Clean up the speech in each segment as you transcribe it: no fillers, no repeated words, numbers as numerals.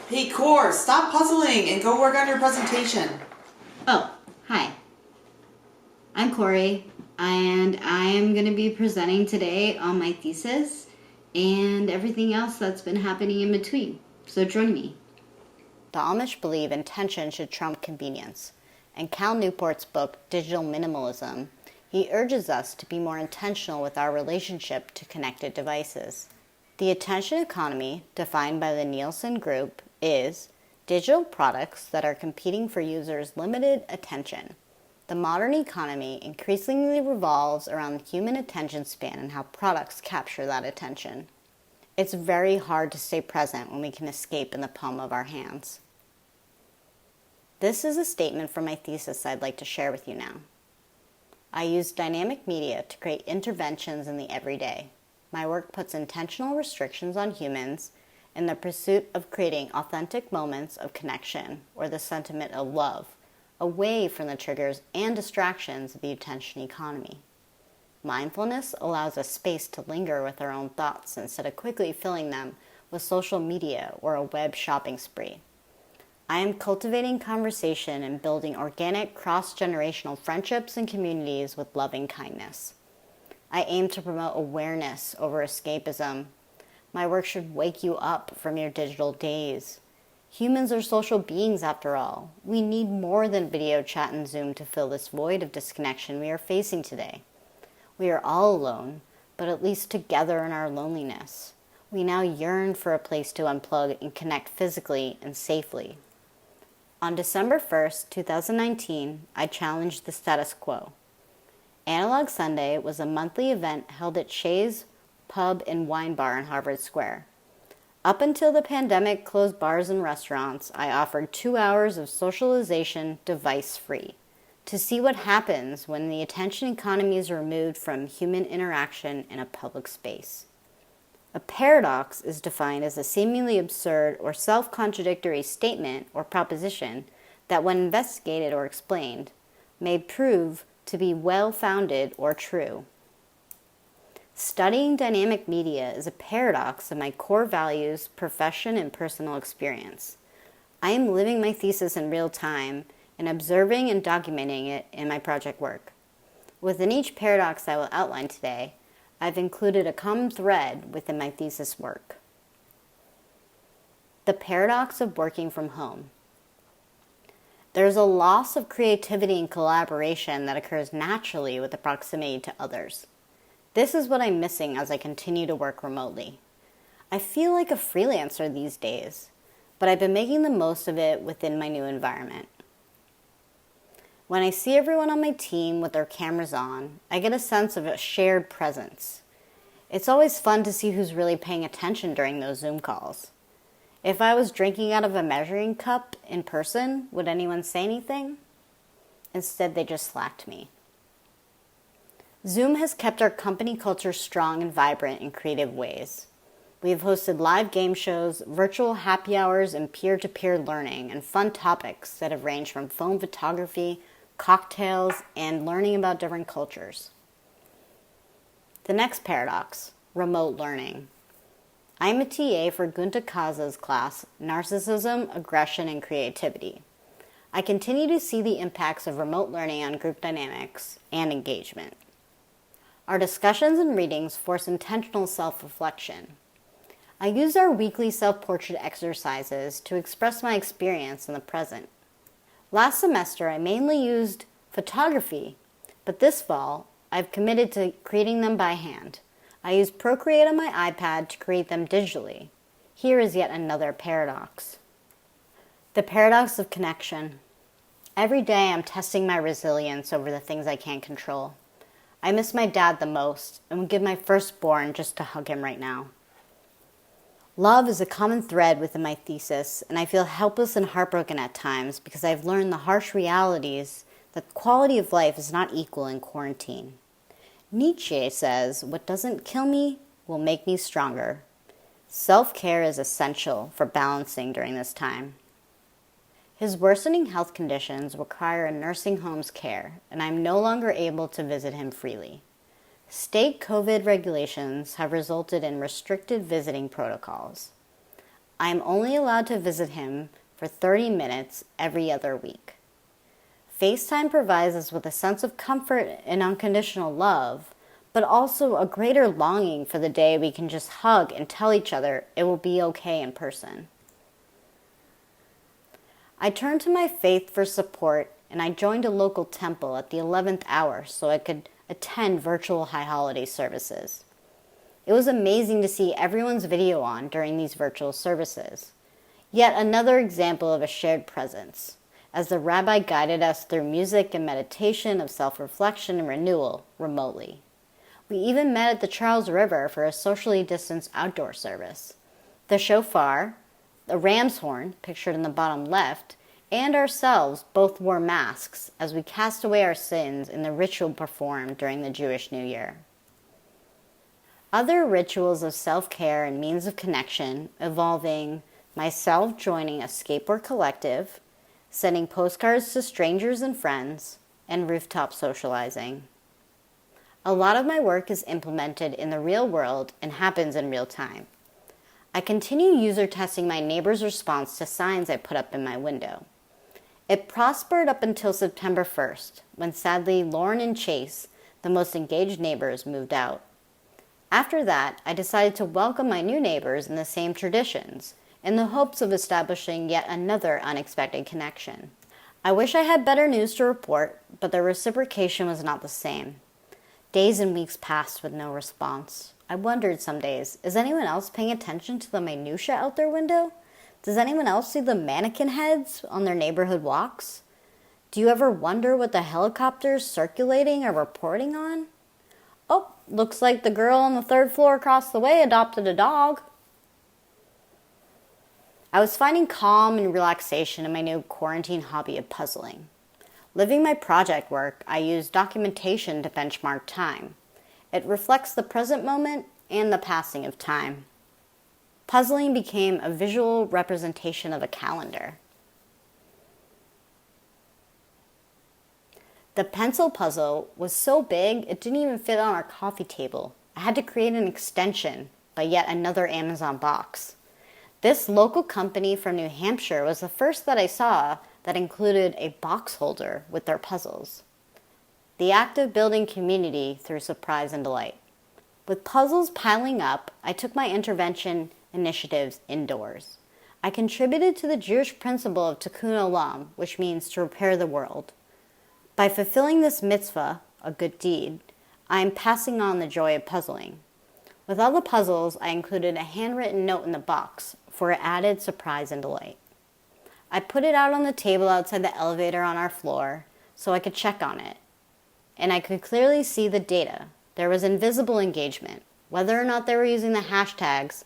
Hey, Core, stop puzzling and go work on your presentation. Oh, hi. I'm Corey, and I am going to be presenting today on my thesis and everything else that's been happening in between. So join me. The Amish believe intention should trump convenience. In Cal Newport's book, Digital Minimalism, he urges us to be more intentional with our relationship to connected devices. The attention economy, defined by the Nielsen Group, is digital products that are competing for users' limited attention. The modern economy increasingly revolves around the human attention span and how products capture that attention. It's very hard to stay present when we can escape in the palm of our hands. This is a statement from my thesis I'd like to share with you now. I use dynamic media to create interventions in the everyday. My work puts intentional restrictions on humans in the pursuit of creating authentic moments of connection or the sentiment of love, away from the triggers and distractions of the attention economy. Mindfulness allows us space to linger with our own thoughts instead of quickly filling them with social media or a web shopping spree. I am cultivating conversation and building organic cross-generational friendships and communities with loving kindness. I aim to promote awareness over escapism. My work should wake you up from your digital daze. Humans are social beings after all. We need more than video chat and Zoom to fill this void of disconnection we are facing today. We are all alone, but at least together in our loneliness. We now yearn for a place to unplug and connect physically and safely. On December 1st, 2019, I challenged the status quo. Analog Sunday was a monthly event held at Shay's Pub and Wine Bar in Harvard Square. Up until the pandemic closed bars and restaurants, I offered 2 hours of socialization device-free to see what happens when the attention economy is removed from human interaction in a public space. A paradox is defined as a seemingly absurd or self-contradictory statement or proposition that, when investigated or explained, may prove to be well-founded or true. Studying dynamic media is a paradox of my core values, profession, and personal experience. I am living my thesis in real time and observing and documenting it in my project work. Within each paradox I will outline today, I've included a common thread within my thesis work. The paradox of working from home. There's a loss of creativity and collaboration that occurs naturally with the proximity to others. This is what I'm missing as I continue to work remotely. I feel like a freelancer these days, but I've been making the most of it within my new environment. When I see everyone on my team with their cameras on, I get a sense of a shared presence. It's always fun to see who's really paying attention during those Zoom calls. If I was drinking out of a measuring cup in person, would anyone say anything? Instead, they just slacked me. Zoom has kept our company culture strong and vibrant in creative ways. We have hosted live game shows, virtual happy hours, and peer-to-peer learning, and fun topics that have ranged from phone photography, cocktails, and learning about different cultures. The next paradox, remote learning. I'm a TA for Gunta Kaza's class, Narcissism, Aggression, and Creativity. I continue to see the impacts of remote learning on group dynamics and engagement. Our discussions and readings force intentional self-reflection. I use our weekly self-portrait exercises to express my experience in the present. Last semester, I mainly used photography, but this fall, I've committed to creating them by hand. I use Procreate on my iPad to create them digitally. Here is yet another paradox. The paradox of connection. Every day I'm testing my resilience over the things I can't control. I miss my dad the most and would give my firstborn just to hug him right now. Love is a common thread within my thesis, and I feel helpless and heartbroken at times because I've learned the harsh realities that quality of life is not equal in quarantine. Nietzsche says, "What doesn't kill me will make me stronger." Self-care is essential for balancing during this time. His worsening health conditions require a nursing home's care, and I'm no longer able to visit him freely. State COVID regulations have resulted in restricted visiting protocols. I am only allowed to visit him for 30 minutes every other week. FaceTime provides us with a sense of comfort and unconditional love, but also a greater longing for the day we can just hug and tell each other it will be okay in person. I turned to my faith for support, and I joined a local temple at the 11th hour so I could attend virtual high holiday services. It was amazing to see everyone's video on during these virtual services. Yet another example of a shared presence, as the rabbi guided us through music and meditation of self-reflection and renewal remotely. We even met at the Charles River for a socially distanced outdoor service. The shofar, the ram's horn, pictured in the bottom left, and ourselves both wore masks as we cast away our sins in the ritual performed during the Jewish New Year. Other rituals of self-care and means of connection involving myself joining a skateboard collective, sending postcards to strangers and friends, and rooftop socializing. A lot of my work is implemented in the real world and happens in real time. I continue user testing my neighbors' response to signs I put up in my window. It prospered up until September 1st, when sadly Lauren and Chase, the most engaged neighbors, moved out. After that, I decided to welcome my new neighbors in the same traditions, in the hopes of establishing yet another unexpected connection. I wish I had better news to report, but the reciprocation was not the same. Days and weeks passed with no response. I wondered some days, is anyone else paying attention to the minutia out their window? Does anyone else see the mannequin heads on their neighborhood walks? Do you ever wonder what the helicopters circulating are reporting on? Oh, looks like the girl on the 3rd floor across the way adopted a dog. I was finding calm and relaxation in my new quarantine hobby of puzzling. Living my project work, I use documentation to benchmark time. It reflects the present moment and the passing of time. Puzzling became a visual representation of a calendar. The pencil puzzle was so big it didn't even fit on our coffee table. I had to create an extension by yet another Amazon box. This local company from New Hampshire was the first that I saw that included a box holder with their puzzles. The act of building community through surprise and delight. With puzzles piling up, I took my intervention initiatives indoors. I contributed to the Jewish principle of tikkun olam, which means to repair the world. By fulfilling this mitzvah, a good deed, I am passing on the joy of puzzling. With all the puzzles, I included a handwritten note in the box for added surprise and delight. I put it out on the table outside the elevator on our floor so I could check on it. And I could clearly see the data. There was invisible engagement. Whether or not they were using the hashtags,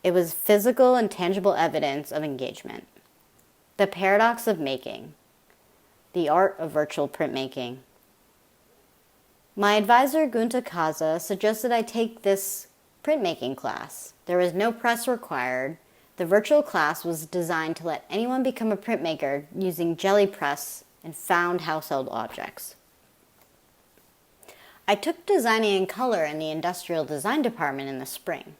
it was physical and tangible evidence of engagement. The paradox of making. The art of virtual printmaking. My advisor, Gunta Kaza, suggested I take this printmaking class. There was no press required. The virtual class was designed to let anyone become a printmaker using jelly press and found household objects. I took designing in color in the industrial design department in the spring.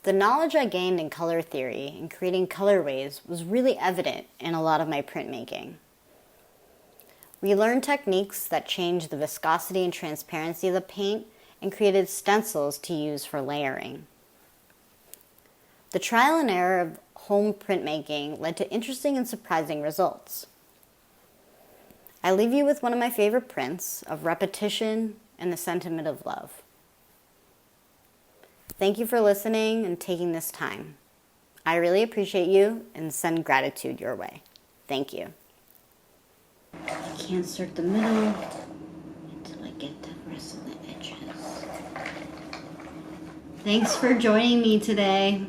The knowledge I gained in color theory and creating colorways was really evident in a lot of my printmaking. We learned techniques that changed the viscosity and transparency of the paint and created stencils to use for layering. The trial and error of home printmaking led to interesting and surprising results. I leave you with one of my favorite prints of repetition and the sentiment of love. Thank you for listening and taking this time. I really appreciate you and send gratitude your way. Thank you. I can't start the middle until I get the rest of the edges. Thanks for joining me today.